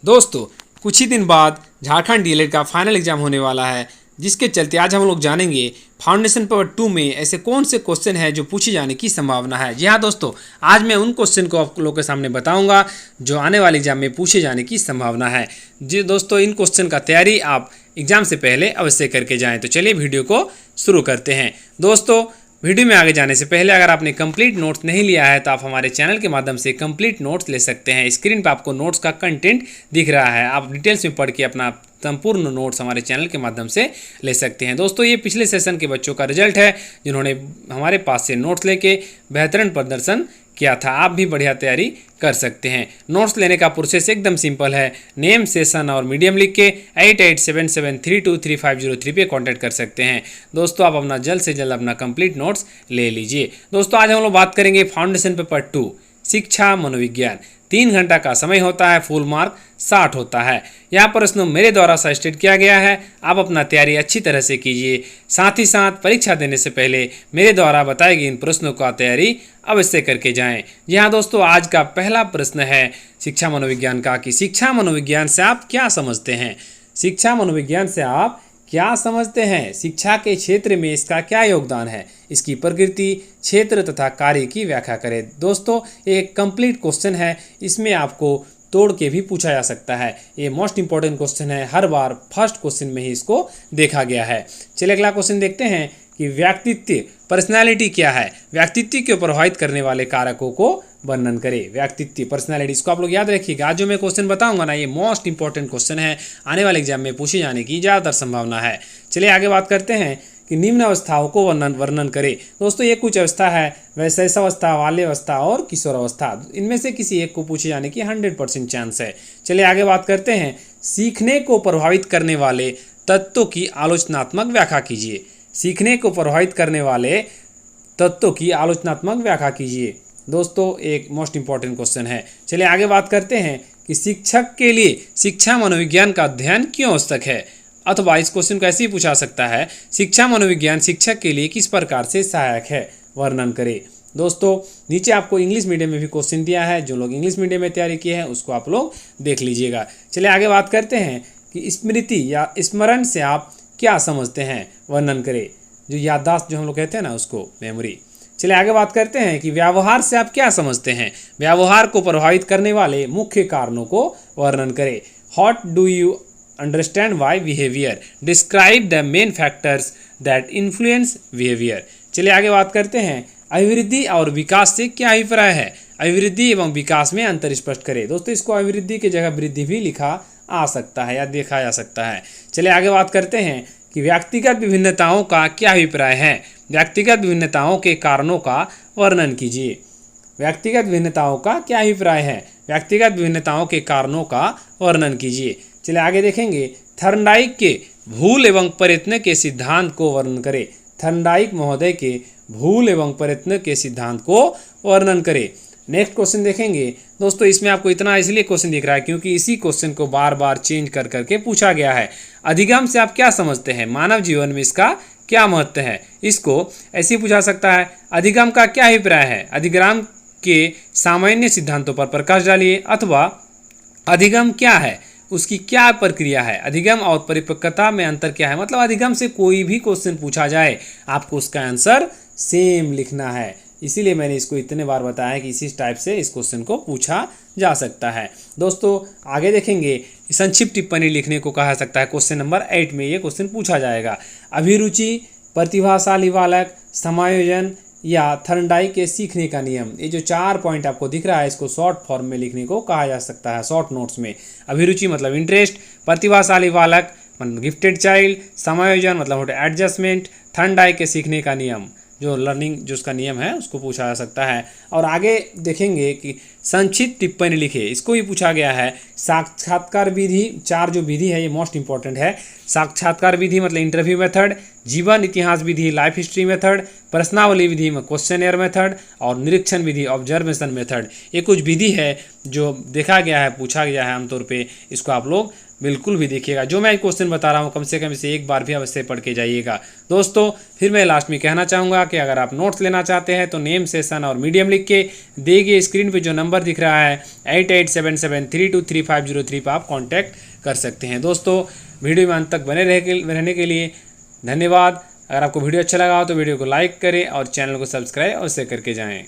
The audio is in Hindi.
दोस्तों, कुछ ही दिन बाद झारखंड डीएलएड का फाइनल एग्जाम होने वाला है, जिसके चलते आज हम लोग जानेंगे फाउंडेशन पेपर 2 में ऐसे कौन से क्वेश्चन हैं जो पूछे जाने की संभावना है। जी हाँ दोस्तों, आज मैं उन क्वेश्चन को आप लोगों के सामने बताऊंगा जो आने वाले एग्जाम में पूछे जाने की संभावना है। जी दोस्तों, इन क्वेश्चन का तैयारी आप एग्जाम से पहले अवश्य करके जाएँ। तो चलिए वीडियो को शुरू करते हैं। दोस्तों, वीडियो में आगे जाने से पहले अगर आपने कंप्लीट नोट्स नहीं लिया है तो आप हमारे चैनल के माध्यम से कंप्लीट नोट्स ले सकते हैं। स्क्रीन पर आपको नोट्स का कंटेंट दिख रहा है, आप डिटेल्स में पढ़ के अपना संपूर्ण नोट्स हमारे चैनल के माध्यम से ले सकते हैं। दोस्तों, ये पिछले सेशन के बच्चों का रिजल्ट है जिन्होंने हमारे पास से नोट्स लेके बेहतरीन प्रदर्शन किया था। आप भी बढ़िया तैयारी कर सकते हैं। नोट्स लेने का प्रोसेस एकदम सिंपल है। नेम, सेशन और मीडियम लिख के 8877323503 पे कांटेक्ट कर सकते हैं। दोस्तों, आप अपना जल्द से जल्द अपना कंप्लीट नोट्स ले लीजिए। दोस्तों, आज हम लोग बात करेंगे फाउंडेशन पेपर 2 शिक्षा मनोविज्ञान। 3 घंटा का समय होता है, फुल मार्क 60 होता है। यहाँ प्रश्न मेरे द्वारा सजेस्टेड किया गया है, आप अपना तैयारी अच्छी तरह से कीजिए। साथ ही साथ परीक्षा देने से पहले मेरे द्वारा बताए गए इन प्रश्नों का तैयारी अवश्य करके जाएं। जी हाँ दोस्तों, आज का पहला प्रश्न है शिक्षा मनोविज्ञान का कि शिक्षा मनोविज्ञान से आप क्या समझते हैं। शिक्षा मनोविज्ञान से आप क्या समझते हैं? शिक्षा के क्षेत्र में इसका क्या योगदान है? इसकी प्रकृति, क्षेत्र तथा कार्य की व्याख्या करें। दोस्तों, एक कंप्लीट क्वेश्चन है, इसमें आपको तोड़ के भी पूछा जा सकता है। ये मोस्ट इंपॉर्टेंट क्वेश्चन है, हर बार फर्स्ट क्वेश्चन में ही इसको देखा गया है। चलिए अगला क्वेश्चन देखते हैं कि व्यक्तित्व पर्सनैलिटी क्या है। व्यक्तित्व को प्रभावित करने वाले कारकों को वर्णन करें। व्यक्तित्व पर्सनैलिटी, इसको आप लोग याद रखिएगा। आज जो मैं क्वेश्चन बताऊंगा ना, ये मोस्ट इंपॉर्टेंट क्वेश्चन है, आने वाले एग्जाम में पूछे जाने की ज़्यादातर संभावना है। चलिए आगे बात करते हैं कि निम्न अवस्थाओं को वर्णन करें। दोस्तों, ये कुछ अवस्था है, वैशेषावस्था, बाल्यावस्था और किशोरावस्था। इनमें से किसी एक को पूछे जाने की 100% चांस है। चलिए आगे बात करते हैं, सीखने को प्रभावित करने वाले तत्वों की आलोचनात्मक व्याख्या कीजिए। सीखने को प्रभावित करने वाले तत्वों की आलोचनात्मक व्याख्या कीजिए। दोस्तों, एक मोस्ट इंपॉर्टेंट क्वेश्चन है। चलिए आगे बात करते हैं कि शिक्षक के लिए शिक्षा मनोविज्ञान का अध्ययन क्यों आवश्यक है। अथवा इस क्वेश्चन को ऐसे ही पूछा सकता है, शिक्षा मनोविज्ञान शिक्षक के लिए किस प्रकार से सहायक है, वर्णन करें। दोस्तों, नीचे आपको इंग्लिश मीडियम में भी क्वेश्चन दिया है, जो लोग इंग्लिश मीडियम में तैयारी किए हैं उसको आप लोग देख लीजिएगा। चलिए आगे बात करते हैं कि स्मृति या स्मरण से आप क्या समझते हैं, वर्णन करें। जो याददाश्त जो हम लोग कहते हैं ना, उसको मेमोरी। चलिए आगे बात करते हैं कि व्यवहार से आप क्या समझते हैं। व्यवहार को प्रभावित करने वाले मुख्य कारणों को वर्णन करें। What do you understand by behaviour, describe the main factors that influence behaviour. चलिए आगे बात करते हैं, अभिवृद्धि और विकास से क्या अभिप्राय है। अभिवृद्धि एवं विकास में अंतर स्पष्ट करें। दोस्तों, इसको अभिवृद्धि की जगह वृद्धि भी लिखा आ सकता है या देखा जा सकता है। चलिए आगे बात करते हैं कि व्यक्तिगत विभिन्नताओं का क्या अभिप्राय है। व्यक्तिगत विभिन्नताओं के कारणों का वर्णन कीजिए। व्यक्तिगत विभिन्नताओं का क्या अभिप्राय है। व्यक्तिगत विभिन्नताओं के कारणों का वर्णन कीजिए। चलिए आगे देखेंगे, थर्नडाइक के भूल एवं प्रयत्न के सिद्धांत को वर्णन करें। थर्नडाइक महोदय के भूल एवं प्रयत्न के सिद्धांत को वर्णन करें। नेक्स्ट क्वेश्चन देखेंगे। दोस्तों, इसमें आपको इतना इसलिए क्वेश्चन दिख रहा है क्योंकि इसी क्वेश्चन को बार बार चेंज कर करके पूछा गया है। अधिगम से आप क्या समझते हैं, मानव जीवन में इसका क्या महत्व है। इसको ऐसे ही पूछा सकता है, अधिगम का क्या अभिप्राय है। अधिगम के सामान्य सिद्धांतों पर प्रकाश डालिए। अथवा अधिगम क्या है, उसकी क्या प्रक्रिया है। अधिगम और परिपक्वता में अंतर क्या है। मतलब अधिगम से कोई भी क्वेश्चन पूछा जाए, आपको उसका आंसर सेम लिखना है। इसीलिए मैंने इसको इतने बार बताया कि इसी टाइप से इस क्वेश्चन को पूछा जा सकता है। दोस्तों, आगे देखेंगे, संक्षिप्त टिप्पणी लिखने को कहा सकता है। क्वेश्चन नंबर 8 में ये क्वेश्चन पूछा जाएगा। अभिरुचि, प्रतिभाशाली बालक, समायोजन या थर्नडाइक के सीखने का नियम। ये जो 4 पॉइंट आपको दिख रहा है, इसको शॉर्ट फॉर्म में लिखने को कहा जा सकता है, शॉर्ट नोट्स में। अभिरुचि मतलब इंटरेस्ट, प्रतिभाशाली बालक मतलब गिफ्टेड चाइल्ड, समायोजन मतलब एडजस्टमेंट, थर्नडाइक के सीखने का नियम जो लर्निंग जो उसका नियम है उसको पूछा जा सकता है। और आगे देखेंगे कि संक्षिप्त टिप्पणी लिखे, इसको भी पूछा गया है। साक्षात्कार विधि, 4 जो विधि है ये मोस्ट इंपॉर्टेंट है। साक्षात्कार विधि मतलब इंटरव्यू मेथड, जीवन इतिहास विधि लाइफ हिस्ट्री मेथड, प्रश्नावली विधि में क्वेश्चनएयर मेथड और निरीक्षण विधि ऑब्जर्वेशन मेथड। ये कुछ विधि है जो देखा गया है, पूछा गया है आमतौर पे। इसको आप लोग बिल्कुल भी देखिएगा। जो मैं क्वेश्चन बता रहा हूँ कम से कम इसे एक बार भी अवश्य पढ़ के जाइएगा। दोस्तों फिर मैं लास्ट में कहना चाहूँगा कि अगर आप नोट्स लेना चाहते हैं तो नेम, सेशन और मीडियम लिख के दिए गए स्क्रीन पे जो नंबर दिख रहा है 8877323503 पर आप कॉन्टैक्ट कर सकते हैं। दोस्तों वीडियो में अंत तक बने रहने के लिए धन्यवाद। अगर आपको वीडियो अच्छा लगा हो तो वीडियो को लाइक करें और चैनल को सब्सक्राइब अवश्य करके जाएँ।